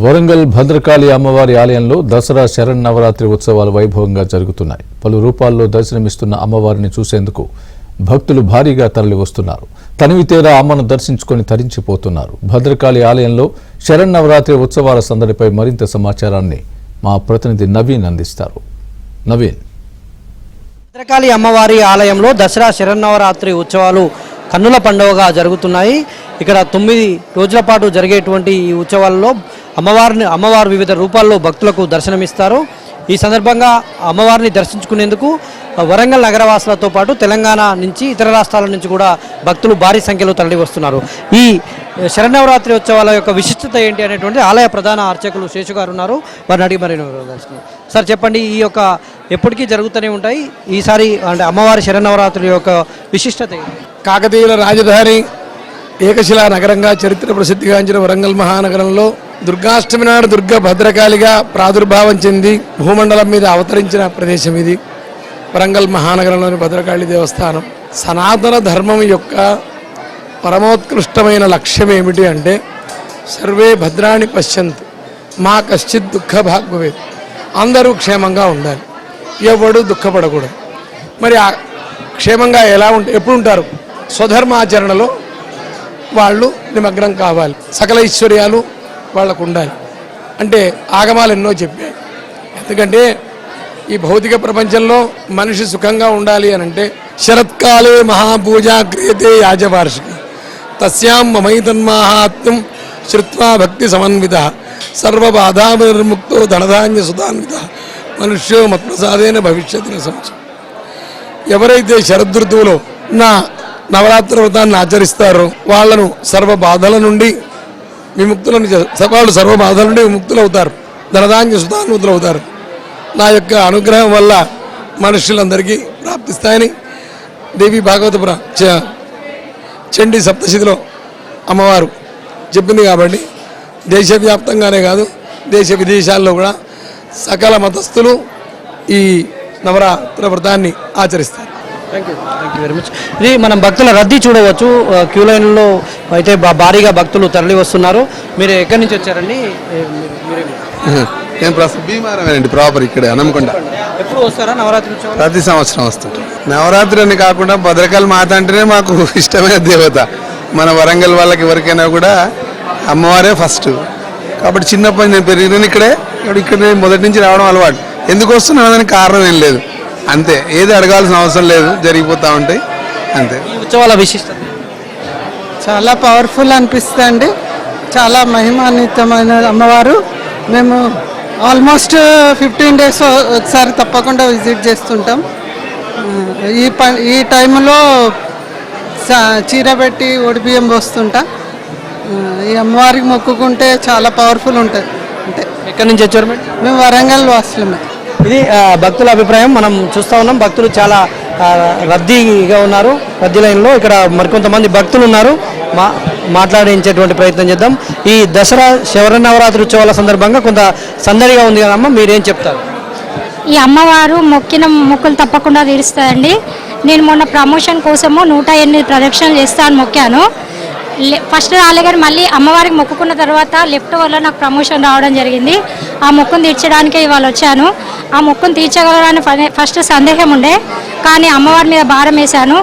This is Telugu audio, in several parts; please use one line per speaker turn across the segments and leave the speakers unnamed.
వరంగల్ భద్రకాళి అమ్మవారి ఆలయంలో దసరా శరన్నవరాత్రి ఉత్సవాలు వైభవంగా జరుగుతున్నాయి. పలు రూపాల్లో దర్శనమిస్తున్న అమ్మవారిని చూసేందుకు భక్తులు భారీగా తరలివస్తున్నారు. తనివితేరా అమ్మను దర్శించుకొని తరించిపోతున్నారు. భద్రకాళి ఆలయంలో శరన్నవరాత్రి ఉత్సవాల సందడిపై మరింత సమాచారాన్ని మా ప్రతినిధి నవీన్ అందిస్తారు. నవీన్.
భద్రకాళి అమ్మవారి ఆలయంలో దసరా శరన్నవరాత్రి ఉత్సవాలు కన్నుల పండుగగా జరుగుతున్నాయి. ఇక్కడ 9 రోజుల పాటు జరిగేటువంటి ఈ ఉత్సవాల్లో అమ్మవారు వివిధ రూపాల్లో భక్తులకు దర్శనమిస్తారు. ఈ సందర్భంగా అమ్మవారిని దర్శించుకునేందుకు వరంగల్ నగరవాసులతో పాటు తెలంగాణ నుంచి ఇతర రాష్ట్రాల నుంచి కూడా భక్తులు భారీ సంఖ్యలో తరలి వస్తున్నారు. ఈ శరన్నవరాత్రి ఉత్సవాల యొక్క విశిష్టత ఏంటి అనేటువంటి ఆలయ ప్రధాన అర్చకులు శేషు గారు ఉన్నారు. వారిని అడిగి మరి సార్ చెప్పండి, ఈ యొక్క ఎప్పటికీ జరుగుతూనే ఉంటాయి, ఈసారి అంటే అమ్మవారి శరన్నవరాత్రి యొక్క విశిష్టత ఏంటి?
కాకతీయుల రాజధాని ఏకశిలా నగరంగా చరిత్ర ప్రసిద్ధిగాంచిన వరంగల్ మహానగరంలో దుర్గాష్టమి నాడు దుర్గ భద్రకాళిగా ప్రాదుర్భావం చెంది భూమండలం మీద అవతరించిన ప్రదేశం ఇది. వరంగల్ మహానగరంలోని భద్రకాళి దేవస్థానం. సనాతన ధర్మం యొక్క పరమోత్కృష్టమైన లక్ష్యం ఏమిటి అంటే సర్వే భద్రాణి పశ్యంతు మా కశ్చిత్ దుఃఖ భాగ్భవేత్. అందరూ క్షేమంగా ఉండాలి, ఎవడు దుఃఖపడకూడదు. మరి ఆ క్షేమంగా ఎప్పుడు ఉంటారు? స్వధర్మాచరణలో వాళ్ళు నిమగ్నం కావాలి, సకల ఐశ్వర్యాలు వాళ్ళకు ఉండాలి అంటే ఆగమాలు ఎన్నో చెప్పాయి. ఎందుకంటే ఈ భౌతిక ప్రపంచంలో మనిషి సుఖంగా ఉండాలి అని అంటే శరత్కాలే మహాపూజ క్రియతే యాజవార్షిక తస్యాం మమైతన్మాహాత్మ్యం శ్రుత్వా భక్తి సమన్విత సర్వబాధానిర్ముక్తో ధనధాన్య సుధాన్విత మనుష్యో మత్ప్రసాదేన భవిష్యత్తున సంచ. ఎవరైతే శరదృతువులో నా నవరాత్రి వ్రతాన్ని ఆచరిస్తారో వాళ్లను సర్వ బాధల నుండి వాళ్ళు సర్వ బాధల నుండి విముక్తులవుతారు, ధనధాన్య సుధాన్వితులు అవుతారు. నా యొక్క అనుగ్రహం వల్ల మనుషులందరికీ ప్రాప్తిస్తాయని దేవి భాగవతపుర చండీ సప్తశతిలో అమ్మవారు చెప్పింది. కాబట్టి దేశవ్యాప్తంగానే కాదు, దేశ విదేశాల్లో కూడా సకల మతస్థులు ఈ నవరాత్రి వ్రతాన్ని ఆచరిస్తారు.
Thank you very much. ఇది మనం భక్తుల రద్దీ చూడవచ్చు. క్యూ లైన్లో అయితే భారీగా భక్తులు తరలి వస్తున్నారు. మీరు ఎక్కడి నుంచి వచ్చారండి?
నేను భీమారామేనండి, ప్రాపర్ ఇక్కడే హనుమకొండ.
ఎప్పుడు వస్తారా నవరాత్రి?
ప్రతి సంవత్సరం వస్తుంటాం. నవరాత్రి అని కాకుండా భద్రకాళి మాత అంటేనే మాకు ఇష్టమైన దేవత. మన వరంగల్ వాళ్ళకి ఎవరికైనా కూడా అమ్మవారే ఫస్ట్. కాబట్టి చిన్నప్పటి నేను పెరిగిన ఇక్కడ మొదటి నుంచి రావడం అలవాటు. ఎందుకు వస్తున్నా దానికి కారణం ఏం లేదు, అంతే. ఏది అడగాల్సిన అవసరం లేదు, జరిగిపోతూ ఉంటాయి అంతే.
ఈ ఉత్సవాల విశిష్టత
చాలా పవర్ఫుల్ అనిపిస్తుంది. చాలా మహిమాన్వితమైన అమ్మవారు. మేము ఆల్మోస్ట్ 15 days ఒకసారి తప్పకుండా విజిట్ చేస్తుంటాం. ఈ టైంలో చీర పెట్టి ఒడిబియ్యం పోస్తుంటా. ఈ అమ్మవారికి మొక్కుకుంటే చాలా పవర్ఫుల్ ఉంటుంది. అంటే
ఎక్కడి నుంచి వచ్చారు?
మేము వరంగల్ వాసులమే.
ఇది భక్తుల అభిప్రాయం. మనం చూస్తూ ఉన్నాం, భక్తులు చాలా రద్దీగా ఉన్నారు. రద్దీ లైన్లో ఇక్కడ మరికొంతమంది భక్తులు ఉన్నారు, మాట్లాడించేటువంటి ప్రయత్నం చేద్దాం. ఈ దసరా శరన్నవరాత్రి ఉత్సవాల సందర్భంగా కొంత సందడిగా ఉంది కదమ్మా, మీరేం చెప్తారు?
ఈ అమ్మవారు మొక్కిన మొక్కులు తప్పకుండా తీరుస్తుందండి. నేను మొన్న ప్రమోషన్ కోసము 108 ప్రదక్షిణలు చేస్తాను మొక్కాను. ఫస్ట్ రాలే కానీ మళ్ళీ అమ్మవారికి మొక్కుకున్న తర్వాత లెఫ్ట్ వల్ల నాకు ప్రమోషన్ రావడం జరిగింది. ఆ మొక్కును తీర్చడానికే ఇవాళ వచ్చాను. ఆ మొక్కును తీర్చగలరని ఫస్ట్ సందేహం ఉండే, కానీ అమ్మవారి మీద భారం వేశాను.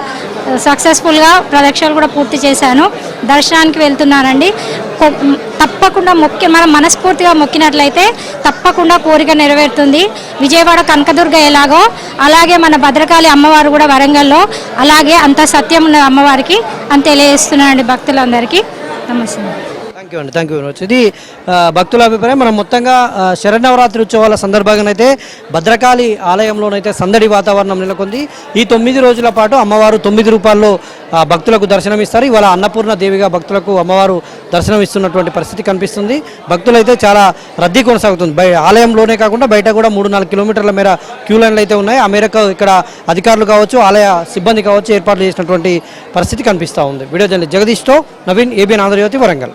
సక్సెస్ఫుల్గా ప్రదక్షిణలు కూడా పూర్తి చేశాను. దర్శనానికి వెళ్తున్నానండి. తప్పకుండా మనం మనస్ఫూర్తిగా మొక్కినట్లయితే తప్పకుండా కోరిక నెరవేరుతుంది. విజయవాడ కనకదుర్గ ఎలాగో అలాగే మన భద్రకాళి అమ్మవారు కూడా వరంగల్లో అలాగే అంత సత్యం ఉన్న అమ్మవారికి అని తెలియజేస్తున్నానండి భక్తులందరికీ. నమస్తే.
Thank you very much. ఇది భక్తుల అభిప్రాయం. మనం మొత్తంగా శరన్నవరాత్రి ఉత్సవాల సందర్భంగానైతే భద్రకాళి ఆలయంలోనైతే సందడి వాతావరణం నెలకొంది. ఈ 9 రోజుల పాటు అమ్మవారు 9 రూపాల్లో భక్తులకు దర్శనమిస్తారు. ఇవాళ అన్నపూర్ణ దేవిగా భక్తులకు అమ్మవారు దర్శనమిస్తున్నటువంటి పరిస్థితి కనిపిస్తుంది. భక్తులైతే చాలా రద్దీ కొనసాగుతుంది. ఆలయంలోనే కాకుండా బయట కూడా 3-4 కిలోమీటర్ల మేర క్యూ లైన్లు అయితే ఉన్నాయి. ఆ మేరకు ఇక్కడ అధికారులు కావచ్చు, ఆలయ సిబ్బంది కావచ్చు ఏర్పాట్లు చేసినటువంటి పరిస్థితి కనిపిస్తూ ఉంది. వీడియో జర్నలిస్ట్ జగదీష్తో నవీన్, ఏబిఎన్ ఆంధ్రజ్యోతి, వరంగల్.